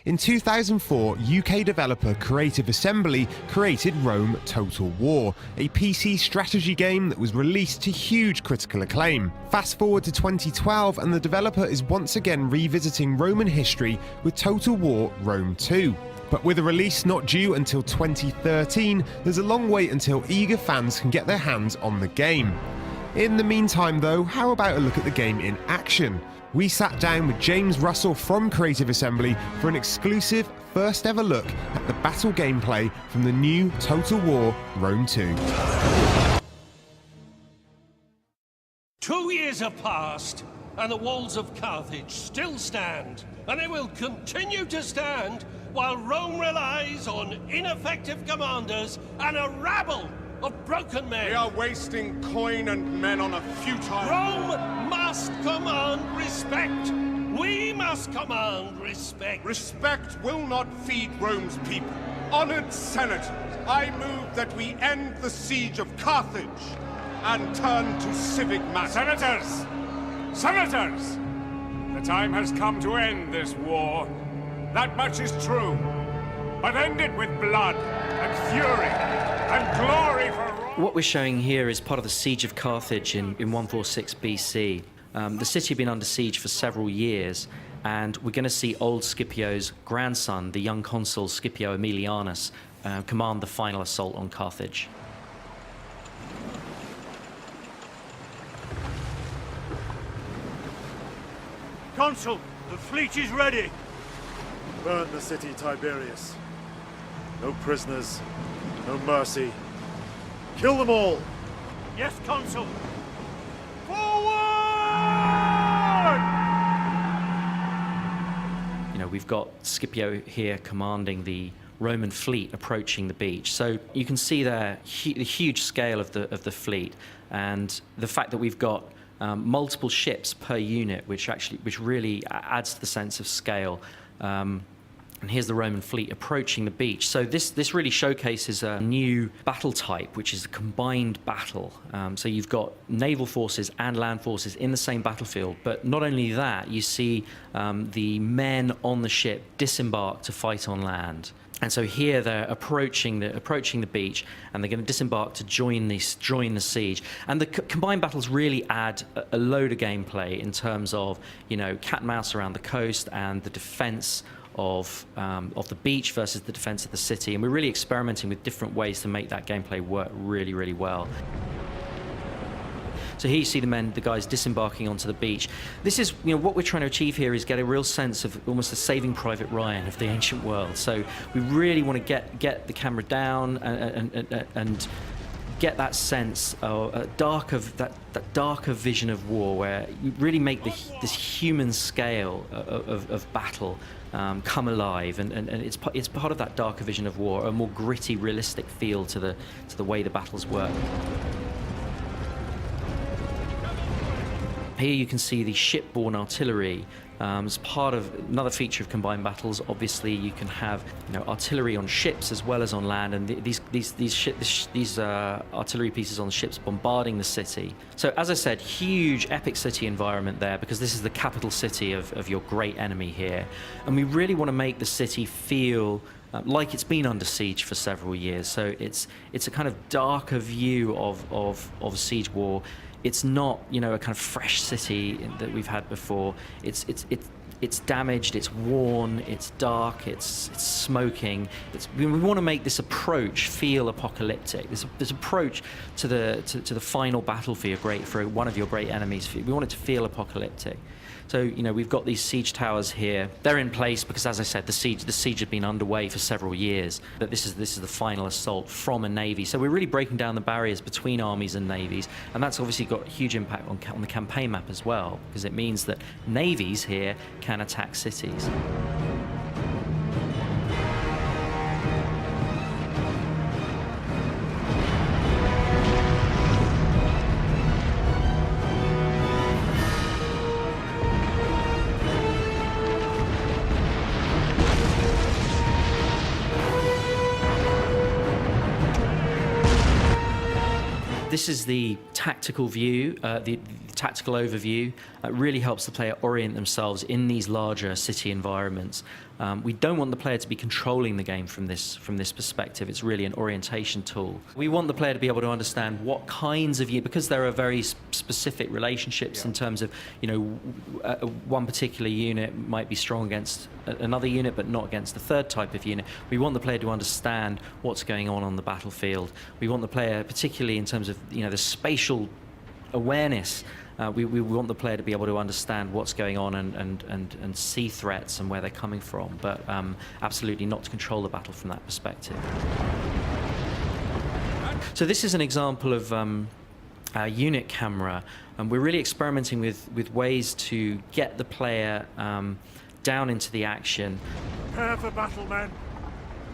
In 2004, UK developer Creative Assembly created Rome Total War, a PC strategy game that was released to huge critical acclaim. Fast forward to 2012 and the developer is once again revisiting Roman history with Total War Rome 2. But with a release not due until 2013, there's a long wait until eager fans can get their hands on the game. In the meantime though, how about a look at the game in action? We sat down with James Russell from Creative Assembly for an exclusive first ever look at the battle gameplay from the new Total War Rome 2. 2 years have passed, and the walls of Carthage still stand, and they will continue to stand while Rome relies on ineffective commanders and a rabble of broken men. We are wasting coin and men on a futile... Rome must command respect. We must command respect. Respect will not feed Rome's people. Honored senators, I move that we end the siege of Carthage and turn to civic matters. Senators! Senators! The time has come to end this war. That much is true. But end it with blood and fury and glory for Rome. What we're showing here is part of the siege of Carthage in 146 BC. The city had been under siege for several years, and we're going to see old Scipio's grandson, the young consul Scipio Aemilianus, command the final assault on Carthage. Consul, the fleet is ready. Burn the city, Tiberius. No prisoners, no mercy. Kill them all! Yes, Consul. Forward! You know, we've got Scipio here commanding the Roman fleet approaching the beach. So you can see there the huge scale of the fleet, and the fact that we've got multiple ships per unit, which really adds to the sense of scale. And here's the Roman fleet approaching the beach. So this really showcases a new battle type, which is a combined battle. So you've got naval forces and land forces in the same battlefield. But not only that, you see the men on the ship disembark to fight on land. And so here they're approaching the beach, and they're going to disembark to join the siege. And the combined battles really add a load of gameplay in terms of, you know, cat and mouse around the coast and the defense of the beach versus the defense of the city. And we're really experimenting with different ways to make that gameplay work really, really well. So here you see the guys disembarking onto the beach. This is, you know, what we're trying to achieve here is get a real sense of almost a Saving Private Ryan of the ancient world. So we really want to get the camera down and get that sense of that darker vision of war, where you really make this human scale of battle come alive, and it's part of that darker vision of war, a more gritty, realistic feel to the way the battles work. Here you can see the shipborne artillery as part of another feature of combined battles. Obviously, you can have, you know, artillery on ships as well as on land, and these artillery pieces on the ships bombarding the city. So, as I said, huge epic city environment there, because this is the capital city of your great enemy here, and we really want to make the city feel like it's been under siege for several years. So it's a kind of darker view of a siege war. It's not, you know, a kind of fresh city that we've had before. It's damaged, it's worn, it's dark, it's smoking. We want to make this approach feel apocalyptic. This approach to the final battle for one of your great enemies. We want it to feel apocalyptic. So, you know, we've got these siege towers here. They're in place because, as I said, the siege had been underway for several years. But this is the final assault from a navy. So we're really breaking down the barriers between armies and navies, and that's obviously got a huge impact on the campaign map as well, because it means that navies here can attack cities. This is the tactical view, the tactical overview. It really helps the player orient themselves in these larger city environments. We don't want the player to be controlling the game from this perspective. It's really an orientation tool. We want the player to be able to understand what kinds of because there are very specific relationships in terms of, one particular unit might be strong against another unit, but not against the third type of unit. We want the player to understand what's going on the battlefield. We want the player, particularly in terms of the spatial awareness. We want the player to be able to understand what's going on and see threats and where they're coming from, but absolutely not to control the battle from that perspective. So this is an example of our unit camera, and we're really experimenting with ways to get the player down into the action. Prepare for battle, men.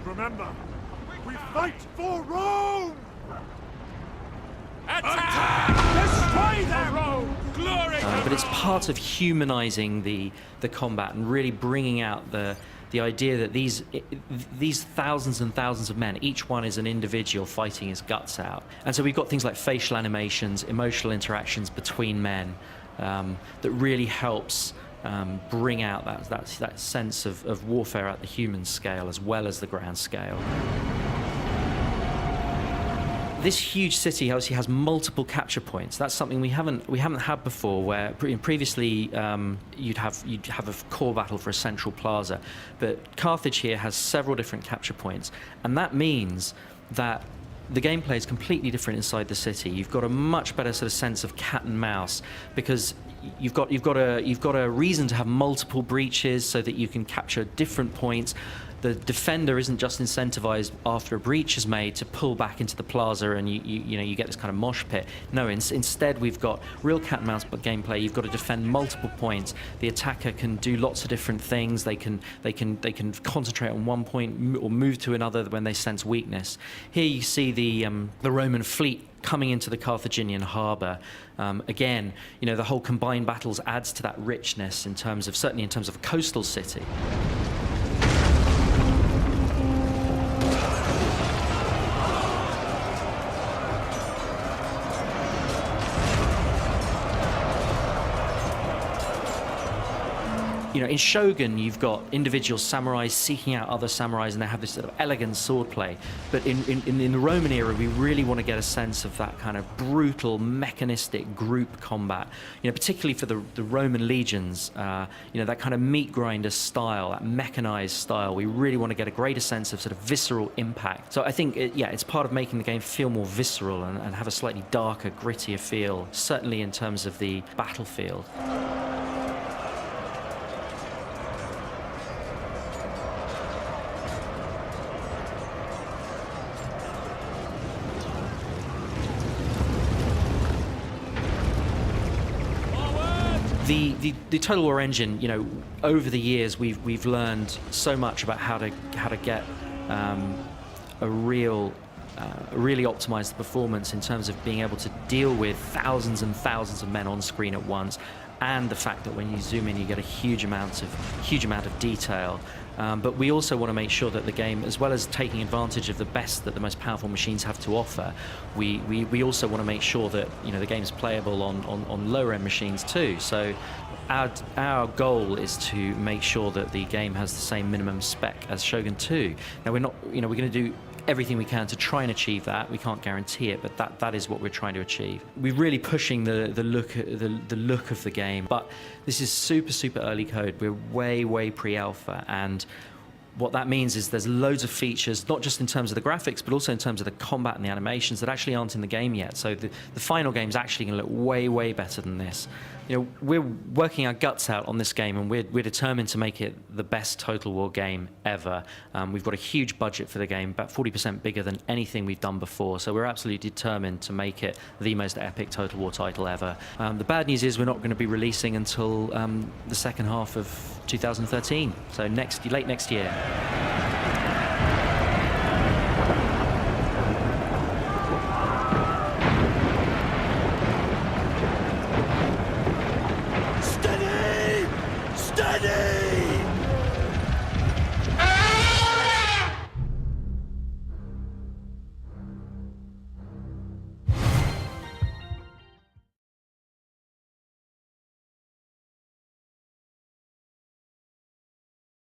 Remember, we fight for Rome! Destroy them! Glory! But it's part of humanizing the combat and really bringing out the idea that these thousands and thousands of men, each one is an individual fighting his guts out. And so we've got things like facial animations, emotional interactions between men that really helps bring out that sense of warfare at the human scale as well as the ground scale. This huge city obviously has multiple capture points. That's something we haven't had before. Where previously you'd have a core battle for a central plaza, but Carthage here has several different capture points, and that means that the gameplay is completely different inside the city. You've got a much better sort of sense of cat and mouse because you've got a reason to have multiple breaches so that you can capture different points. The defender isn't just incentivized after a breach is made to pull back into the plaza and you get this kind of mosh pit. No, instead we've got real cat and mouse gameplay. You've got to defend multiple points. The attacker can do lots of different things. They can concentrate on one point or move to another when they sense weakness. Here you see the Roman fleet coming into the Carthaginian harbour. Again, the whole combined battles adds to that richness certainly in terms of a coastal city. In Shogun, you've got individual samurais seeking out other samurais, and they have this sort of elegant swordplay. But in the Roman era, we really want to get a sense of that kind of brutal, mechanistic group combat. Particularly for the Roman legions, that kind of meat grinder style, that mechanized style. We really want to get a greater sense of sort of visceral impact. So I think, it's part of making the game feel more visceral and have a slightly darker, grittier feel, certainly in terms of the battlefield. The Total War engine, over the years we've learned so much about how to get really optimize the performance in terms of being able to deal with thousands and thousands of men on screen at once, and the fact that when you zoom in you get a huge amount of detail. But we also want to make sure that the game, as well as taking advantage of the best that the most powerful machines have to offer, we also want to make sure that the game's playable on lower end machines too. So our goal is to make sure that the game has the same minimum spec as Shogun 2. Now we're going to do everything we can to try and achieve that. We can't guarantee it, but that is what we're trying to achieve. We're really pushing the look of the game, but this is super early code. We're way pre-alpha, and what that means is there's loads of features, not just in terms of the graphics, but also in terms of the combat and the animations that actually aren't in the game yet. So the final game is actually going to look way better than this. We're working our guts out on this game, and we're determined to make it the best Total War game ever. We've got a huge budget for the game, about 40% bigger than anything we've done before. So we're absolutely determined to make it the most epic Total War title ever. The bad news is we're not going to be releasing until the second half of 2013, so late next year.